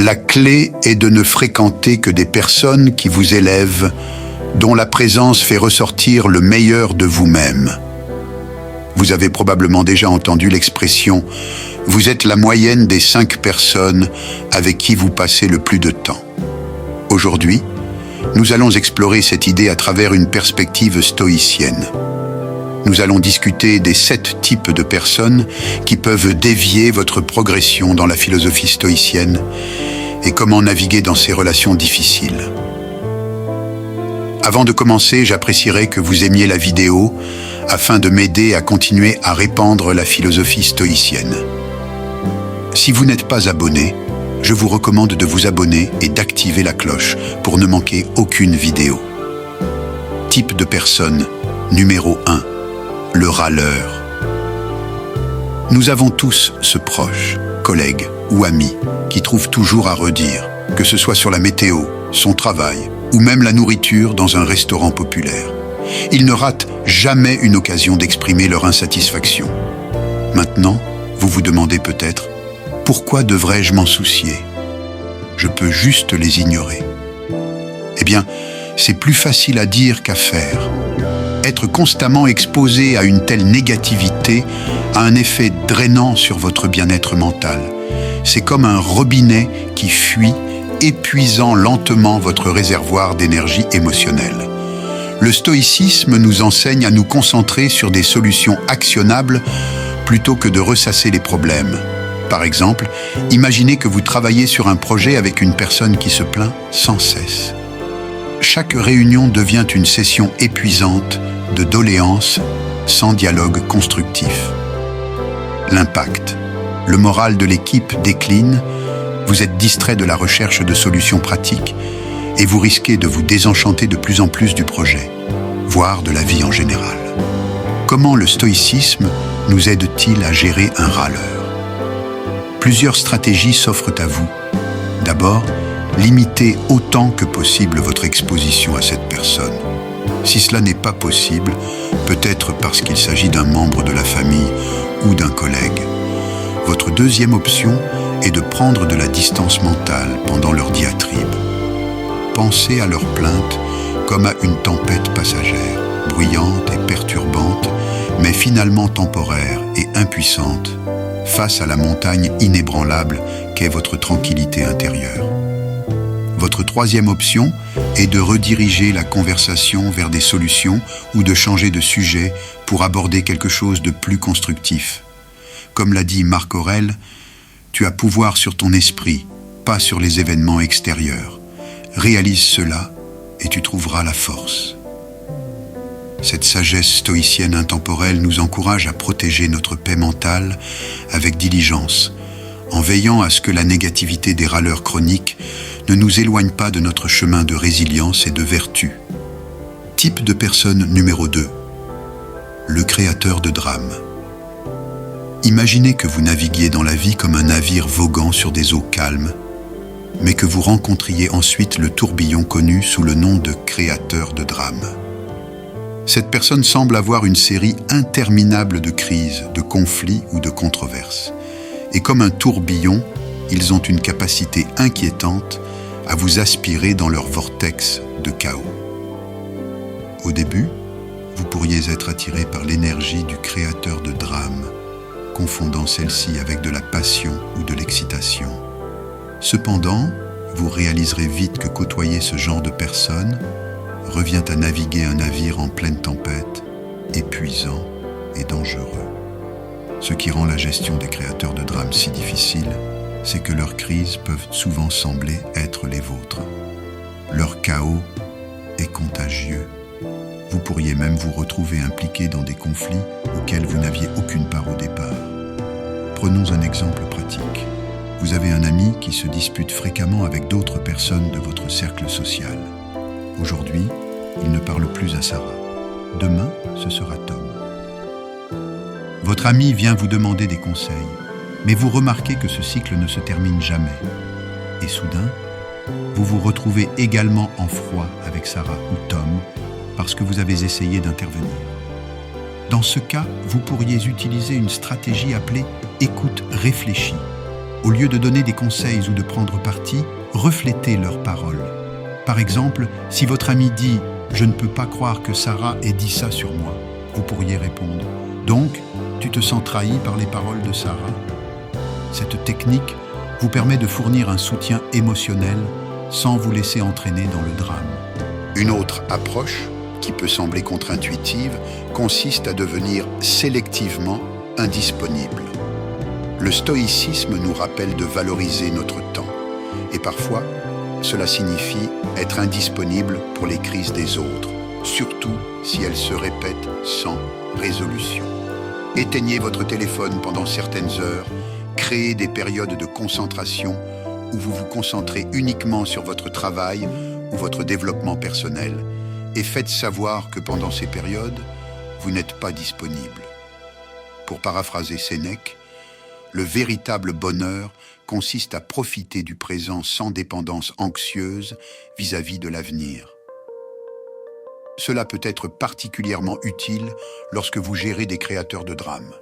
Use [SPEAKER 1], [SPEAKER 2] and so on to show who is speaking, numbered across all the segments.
[SPEAKER 1] La clé est de ne fréquenter que des personnes qui vous élèvent, dont la présence fait ressortir le meilleur de vous-même. Vous avez probablement déjà entendu l'expression « Vous êtes la moyenne des 5 personnes avec qui vous passez le plus de temps ». Aujourd'hui, nous allons explorer cette idée à travers une perspective stoïcienne. Nous allons discuter des 7 types de personnes qui peuvent dévier votre progression dans la philosophie stoïcienne et comment naviguer dans ces relations difficiles. Avant de commencer, j'apprécierais que vous aimiez la vidéo afin de m'aider à continuer à répandre la philosophie stoïcienne. Si vous n'êtes pas abonné, je vous recommande de vous abonner et d'activer la cloche pour ne manquer aucune vidéo. Type de personne numéro 1. Le râleur. Nous avons tous ce proche, collègue ou ami qui trouve toujours à redire, que ce soit sur la météo, son travail ou même la nourriture dans un restaurant populaire. Ils ne ratent jamais une occasion d'exprimer leur insatisfaction. Maintenant, vous vous demandez peut-être, pourquoi devrais-je m'en soucier? Je peux juste les ignorer. Eh bien, c'est plus facile à dire qu'à faire. Être constamment exposé à une telle négativité a un effet drainant sur votre bien-être mental. C'est comme un robinet qui fuit, épuisant lentement votre réservoir d'énergie émotionnelle. Le stoïcisme nous enseigne à nous concentrer sur des solutions actionnables plutôt que de ressasser les problèmes. Par exemple, imaginez que vous travaillez sur un projet avec une personne qui se plaint sans cesse. Chaque réunion devient une session épuisante de doléances sans dialogue constructif. L'impact. Le moral de l'équipe décline, vous êtes distrait de la recherche de solutions pratiques et vous risquez de vous désenchanter de plus en plus du projet, voire de la vie en général. Comment le stoïcisme nous aide-t-il à gérer un râleur? Plusieurs stratégies s'offrent à vous. D'abord, limitez autant que possible votre exposition à cette personne. Si cela n'est pas possible, peut-être parce qu'il s'agit d'un membre de la famille ou d'un collègue, votre deuxième option est de prendre de la distance mentale pendant leur diatribe. Pensez à leurs plaintes comme à une tempête passagère, bruyante et perturbante, mais finalement temporaire et impuissante, face à la montagne inébranlable qu'est votre tranquillité intérieure. Votre troisième option est de rediriger la conversation vers des solutions ou de changer de sujet pour aborder quelque chose de plus constructif. Comme l'a dit Marc Aurèle, tu as pouvoir sur ton esprit, pas sur les événements extérieurs. Réalise cela et tu trouveras la force. Cette sagesse stoïcienne intemporelle nous encourage à protéger notre paix mentale avec diligence, en veillant à ce que la négativité des râleurs chroniques ne nous éloigne pas de notre chemin de résilience et de vertu. Type de personne numéro 2. Le créateur de drames. Imaginez que vous naviguiez dans la vie comme un navire voguant sur des eaux calmes, mais que vous rencontriez ensuite le tourbillon connu sous le nom de créateur de drames. Cette personne semble avoir une série interminable de crises, de conflits ou de controverses. Et comme un tourbillon, ils ont une capacité inquiétante à vous aspirer dans leur vortex de chaos. Au début, vous pourriez être attiré par l'énergie du créateur de drame, confondant celle-ci avec de la passion ou de l'excitation. Cependant, vous réaliserez vite que côtoyer ce genre de personne revient à naviguer un navire en pleine tempête, épuisant et dangereux. Ce qui rend la gestion des créateurs de drames si difficile, c'est que leurs crises peuvent souvent sembler être les vôtres. Leur chaos est contagieux. Vous pourriez même vous retrouver impliqué dans des conflits auxquels vous n'aviez aucune part au départ. Prenons un exemple pratique. Vous avez un ami qui se dispute fréquemment avec d'autres personnes de votre cercle social. Aujourd'hui, il ne parle plus à Sarah. Demain, ce sera Tom. Votre ami vient vous demander des conseils, mais vous remarquez que ce cycle ne se termine jamais. Et soudain, vous vous retrouvez également en froid avec Sarah ou Tom parce que vous avez essayé d'intervenir. Dans ce cas, vous pourriez utiliser une stratégie appelée « écoute réfléchie ». Au lieu de donner des conseils ou de prendre parti, reflétez leurs paroles. Par exemple, si votre ami dit « Je ne peux pas croire que Sarah ait dit ça sur moi », vous pourriez répondre « Donc, tu te sens trahi par les paroles de Sarah ?» Cette technique vous permet de fournir un soutien émotionnel sans vous laisser entraîner dans le drame. Une autre approche, qui peut sembler contre-intuitive, consiste à devenir sélectivement indisponible. Le stoïcisme nous rappelle de valoriser notre temps, et parfois, cela signifie être indisponible pour les crises des autres, surtout si elles se répètent sans résolution. Éteignez votre téléphone pendant certaines heures, créez des périodes de concentration où vous vous concentrez uniquement sur votre travail ou votre développement personnel et faites savoir que pendant ces périodes, vous n'êtes pas disponible. Pour paraphraser Sénèque, le véritable bonheur consiste à profiter du présent sans dépendance anxieuse vis-à-vis de l'avenir. Cela peut être particulièrement utile lorsque vous gérez des créateurs de drames.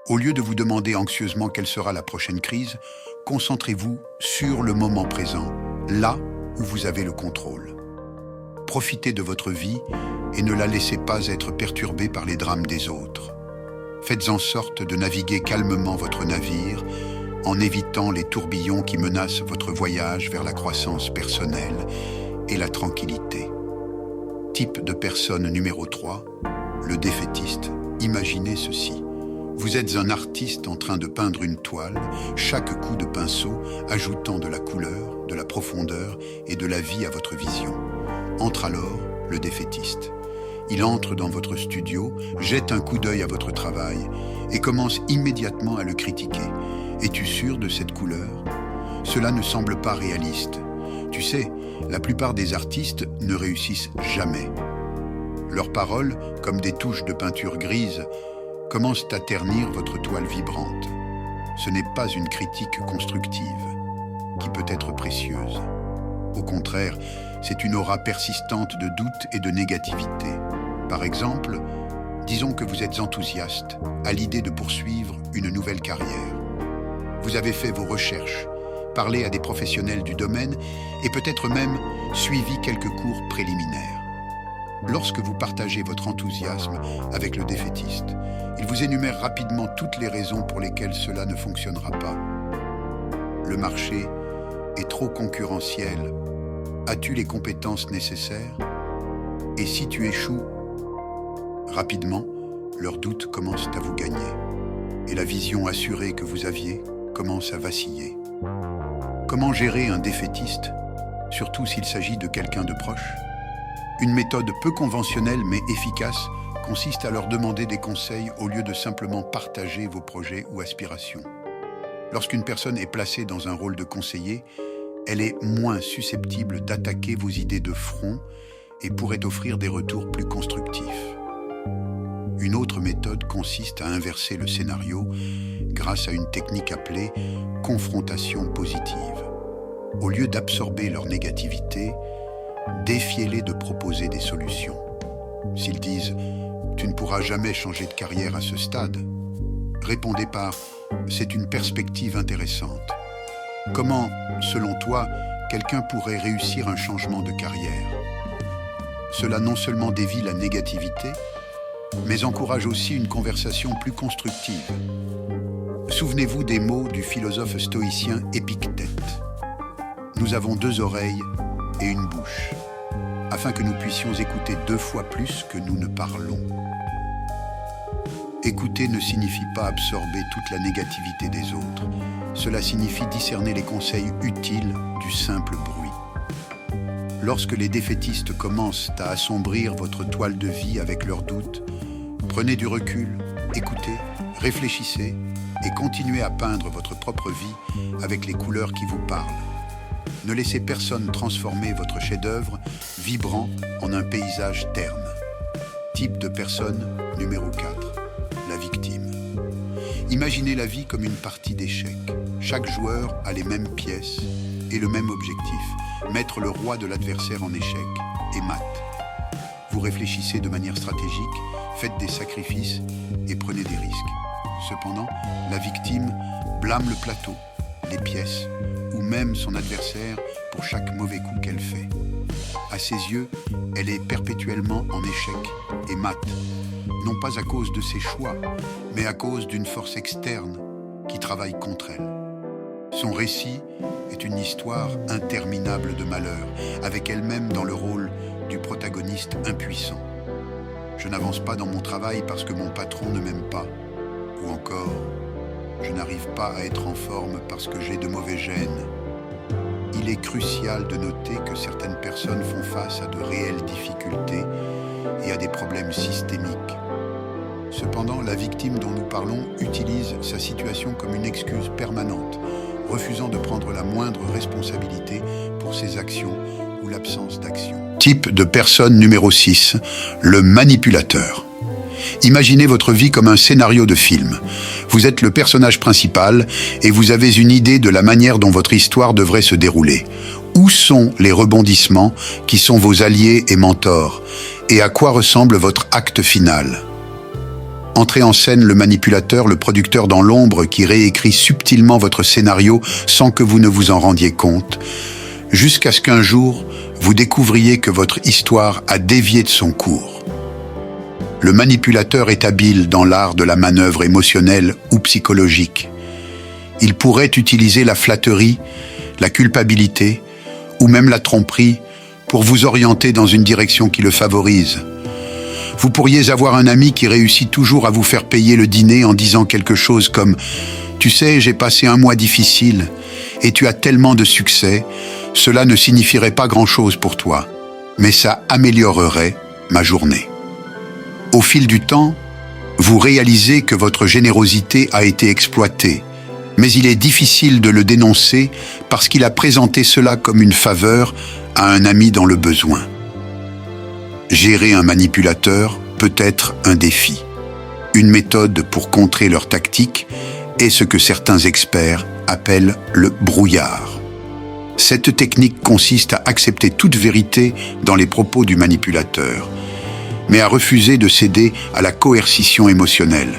[SPEAKER 1] Au lieu de vous demander anxieusement quelle sera la prochaine crise, concentrez-vous sur le moment présent, là où vous avez le contrôle. Profitez de votre vie et ne la laissez pas être perturbée par les drames des autres. Faites en sorte de naviguer calmement votre navire en évitant les tourbillons qui menacent votre voyage vers la croissance personnelle et la tranquillité. Type de personne numéro 3, le défaitiste. Imaginez ceci. Vous êtes un artiste en train de peindre une toile, chaque coup de pinceau ajoutant de la couleur, de la profondeur et de la vie à votre vision. Entre alors le défaitiste. Il entre dans votre studio, jette un coup d'œil à votre travail et commence immédiatement à le critiquer. Es-tu sûr de cette couleur? Cela ne semble pas réaliste. Tu sais, la plupart des artistes ne réussissent jamais. Leurs paroles, comme des touches de peinture grise, commencent à ternir votre toile vibrante. Ce n'est pas une critique constructive, qui peut être précieuse. Au contraire, c'est une aura persistante de doute et de négativité. Par exemple, disons que vous êtes enthousiaste à l'idée de poursuivre une nouvelle carrière. Vous avez fait vos recherches, parlé à des professionnels du domaine et peut-être même suivi quelques cours préliminaires. Lorsque vous partagez votre enthousiasme avec le défaitiste, il vous énumère rapidement toutes les raisons pour lesquelles cela ne fonctionnera pas. Le marché est trop concurrentiel. As-tu les compétences nécessaires? Et si tu échoues? Rapidement, leurs doutes commencent à vous gagner. Et la vision assurée que vous aviez commence à vaciller. Comment gérer un défaitiste, surtout s'il s'agit de quelqu'un de proche? Une méthode peu conventionnelle mais efficace consiste à leur demander des conseils au lieu de simplement partager vos projets ou aspirations. Lorsqu'une personne est placée dans un rôle de conseiller, elle est moins susceptible d'attaquer vos idées de front et pourrait offrir des retours plus constructifs. Une autre méthode consiste à inverser le scénario grâce à une technique appelée confrontation positive. Au lieu d'absorber leur négativité, défiez-les de proposer des solutions. S'ils disent « Tu ne pourras jamais changer de carrière à ce stade », répondez par « C'est une perspective intéressante ». Comment, selon toi, quelqu'un pourrait réussir un changement de carrière? Cela non seulement dévie la négativité, mais encourage aussi une conversation plus constructive. Souvenez-vous des mots du philosophe stoïcien Épictète. Nous avons 2 oreilles et une bouche, afin que nous puissions écouter 2 fois plus que nous ne parlons. Écouter ne signifie pas absorber toute la négativité des autres. Cela signifie discerner les conseils utiles du simple bruit. Lorsque les défaitistes commencent à assombrir votre toile de vie avec leurs doutes, prenez du recul, écoutez, réfléchissez et continuez à peindre votre propre vie avec les couleurs qui vous parlent. Ne laissez personne transformer votre chef-d'œuvre vibrant en un paysage terne. Type de personne numéro 4, la victime. Imaginez la vie comme une partie d'échecs. Chaque joueur a les mêmes pièces et le même objectif, mettre le roi de l'adversaire en échec et mat. Vous réfléchissez de manière stratégique, faites des sacrifices et prenez des risques. Cependant, la victime blâme le plateau, les pièces ou même son adversaire pour chaque mauvais coup qu'elle fait. À ses yeux, elle est perpétuellement en échec et mate, non pas à cause de ses choix, mais à cause d'une force externe qui travaille contre elle. Son récit est une histoire interminable de malheur, avec elle-même dans le rôle du protagoniste impuissant. Je n'avance pas dans mon travail parce que mon patron ne m'aime pas, ou encore, je n'arrive pas à être en forme parce que j'ai de mauvais gènes. Il est crucial de noter que certaines personnes font face à de réelles difficultés et à des problèmes systémiques. Cependant, la victime dont nous parlons utilise sa situation comme une excuse permanente, refusant de prendre la moindre responsabilité pour ses actions ou l'absence d'action. Type de personne numéro 6, le manipulateur. Imaginez votre vie comme un scénario de film. Vous êtes le personnage principal et vous avez une idée de la manière dont votre histoire devrait se dérouler. Où sont les rebondissements qui sont vos alliés et mentors? Et à quoi ressemble votre acte final? Entrez en scène le manipulateur, le producteur dans l'ombre qui réécrit subtilement votre scénario sans que vous ne vous en rendiez compte, jusqu'à ce qu'un jour, vous découvriez que votre histoire a dévié de son cours. Le manipulateur est habile dans l'art de la manœuvre émotionnelle ou psychologique. Il pourrait utiliser la flatterie, la culpabilité ou même la tromperie pour vous orienter dans une direction qui le favorise. Vous pourriez avoir un ami qui réussit toujours à vous faire payer le dîner en disant quelque chose comme « Tu sais, j'ai passé un mois difficile et tu as tellement de succès, cela ne signifierait pas grand-chose pour toi, mais ça améliorerait ma journée. » Au fil du temps, vous réalisez que votre générosité a été exploitée, mais il est difficile de le dénoncer parce qu'il a présenté cela comme une faveur à un ami dans le besoin. Gérer un manipulateur peut être un défi. Une méthode pour contrer leur tactique est ce que certains experts appellent le brouillard. Cette technique consiste à accepter toute vérité dans les propos du manipulateur, mais à refuser de céder à la coercition émotionnelle.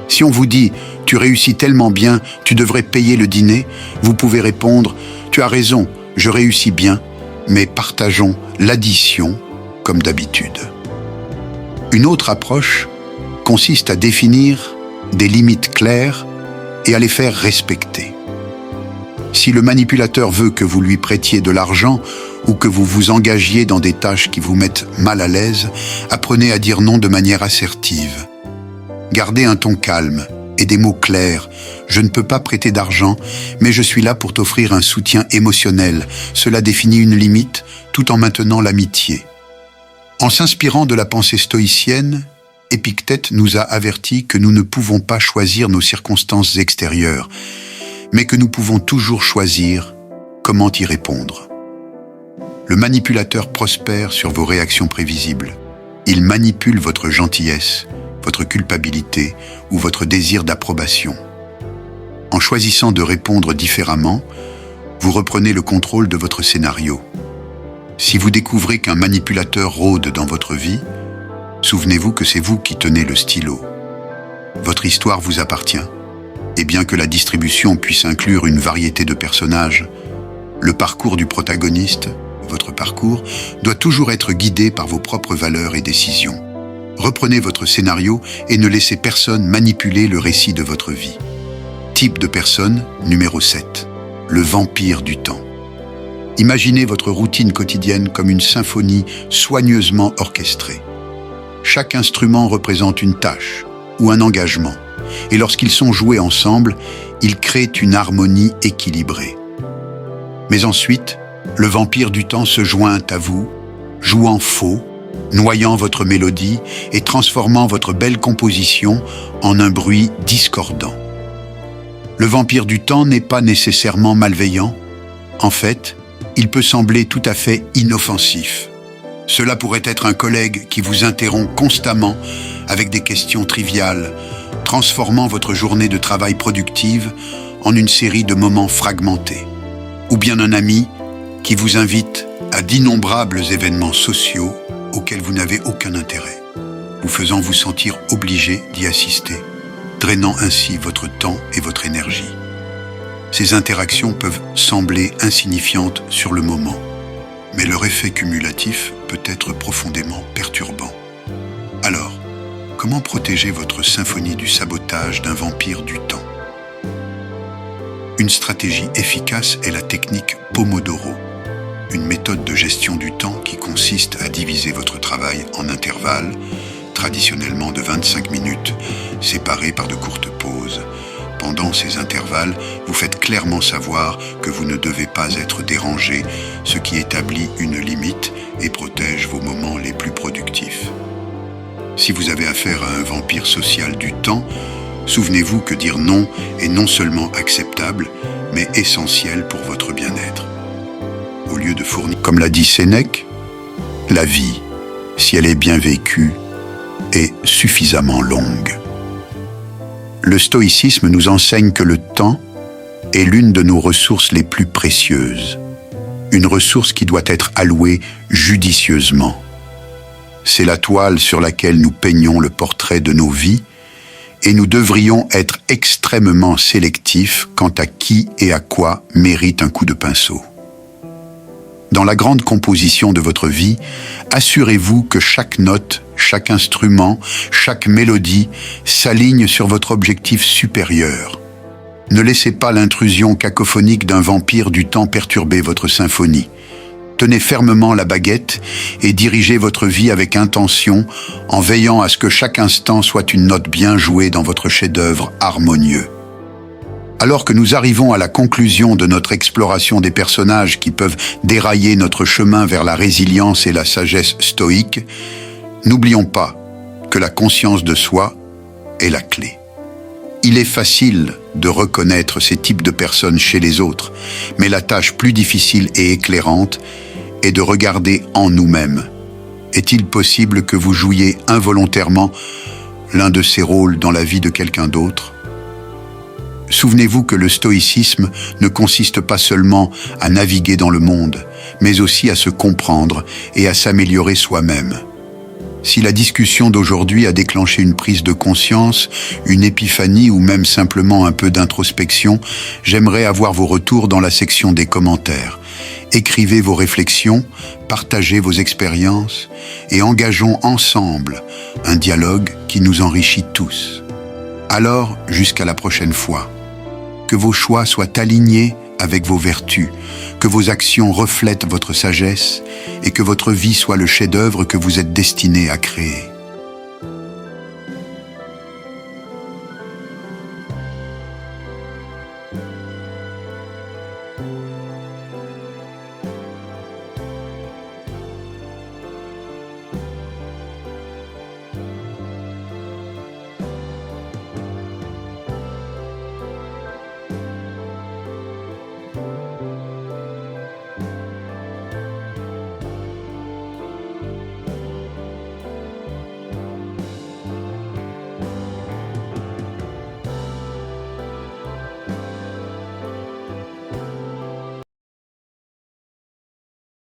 [SPEAKER 1] Si on vous dit « tu réussis tellement bien, tu devrais payer le dîner », vous pouvez répondre « tu as raison, je réussis bien, mais partageons l'addition comme d'habitude ». Une autre approche consiste à définir des limites claires et à les faire respecter. Si le manipulateur veut que vous lui prêtiez de l'argent ou que vous vous engagiez dans des tâches qui vous mettent mal à l'aise, apprenez à dire non de manière assertive. Gardez un ton calme et des mots clairs. Je ne peux pas prêter d'argent, mais je suis là pour t'offrir un soutien émotionnel. Cela définit une limite tout en maintenant l'amitié. En s'inspirant de la pensée stoïcienne, Épictète nous a averti que nous ne pouvons pas choisir nos circonstances extérieures, mais que nous pouvons toujours choisir comment y répondre. Le manipulateur prospère sur vos réactions prévisibles. Il manipule votre gentillesse, votre culpabilité ou votre désir d'approbation. En choisissant de répondre différemment, vous reprenez le contrôle de votre scénario. Si vous découvrez qu'un manipulateur rôde dans votre vie, souvenez-vous que c'est vous qui tenez le stylo. Votre histoire vous appartient, et bien que la distribution puisse inclure une variété de personnages, le parcours du protagoniste, votre parcours, doit toujours être guidé par vos propres valeurs et décisions. Reprenez votre scénario et ne laissez personne manipuler le récit de votre vie. Type de personne numéro 7, le vampire du temps. Imaginez votre routine quotidienne comme une symphonie soigneusement orchestrée. Chaque instrument représente une tâche ou un engagement, et lorsqu'ils sont joués ensemble, ils créent une harmonie équilibrée. Mais ensuite, le vampire du temps se joint à vous, jouant faux, noyant votre mélodie et transformant votre belle composition en un bruit discordant. Le vampire du temps n'est pas nécessairement malveillant. En fait, il peut sembler tout à fait inoffensif. Cela pourrait être un collègue qui vous interrompt constamment avec des questions triviales, transformant votre journée de travail productive en une série de moments fragmentés. Ou bien un ami qui vous invite à d'innombrables événements sociaux auxquels vous n'avez aucun intérêt, vous faisant vous sentir obligé d'y assister. drainant ainsi votre temps et votre énergie. Ces interactions peuvent sembler insignifiantes sur le moment, mais leur effet cumulatif peut être profondément perturbant. Alors, comment protéger votre symphonie du sabotage d'un vampire du temps? Une stratégie efficace est la technique Pomodoro, une méthode de gestion du temps qui consiste à diviser votre travail en intervalles, traditionnellement de 25 minutes, séparés par de courtes pauses. Pendant ces intervalles, vous faites clairement savoir que vous ne devez pas être dérangé, ce qui établit une limite et protège vos moments les plus productifs. Si vous avez affaire à un vampire social du temps, souvenez-vous que dire non est non seulement acceptable, mais essentiel pour votre bien-être. Au lieu de fournir, comme l'a dit Sénèque, la vie, si elle est bien vécue, est suffisamment longue. Le stoïcisme nous enseigne que le temps est l'une de nos ressources les plus précieuses, une ressource qui doit être allouée judicieusement. C'est la toile sur laquelle nous peignons le portrait de nos vies, et nous devrions être extrêmement sélectifs quant à qui et à quoi mérite un coup de pinceau. Dans la grande composition de votre vie, assurez-vous que chaque note, chaque instrument, chaque mélodie s'aligne sur votre objectif supérieur. Ne laissez pas l'intrusion cacophonique d'un vampire du temps perturber votre symphonie. Tenez fermement la baguette et dirigez votre vie avec intention en veillant à ce que chaque instant soit une note bien jouée dans votre chef-d'œuvre harmonieux. Alors que nous arrivons à la conclusion de notre exploration des personnages qui peuvent dérailler notre chemin vers la résilience et la sagesse stoïque, n'oublions pas que la conscience de soi est la clé. Il est facile de reconnaître ces types de personnes chez les autres, mais la tâche plus difficile et éclairante est de regarder en nous-mêmes. Est-il possible que vous jouiez involontairement l'un de ces rôles dans la vie de quelqu'un d'autre ? Souvenez-vous que le stoïcisme ne consiste pas seulement à naviguer dans le monde, mais aussi à se comprendre et à s'améliorer soi-même. Si la discussion d'aujourd'hui a déclenché une prise de conscience, une épiphanie ou même simplement un peu d'introspection, j'aimerais avoir vos retours dans la section des commentaires. Écrivez vos réflexions, partagez vos expériences et engageons ensemble un dialogue qui nous enrichit tous. Alors, jusqu'à la prochaine fois. Que vos choix soient alignés avec vos vertus, que vos actions reflètent votre sagesse et que votre vie soit le chef-d'œuvre que vous êtes destiné à créer.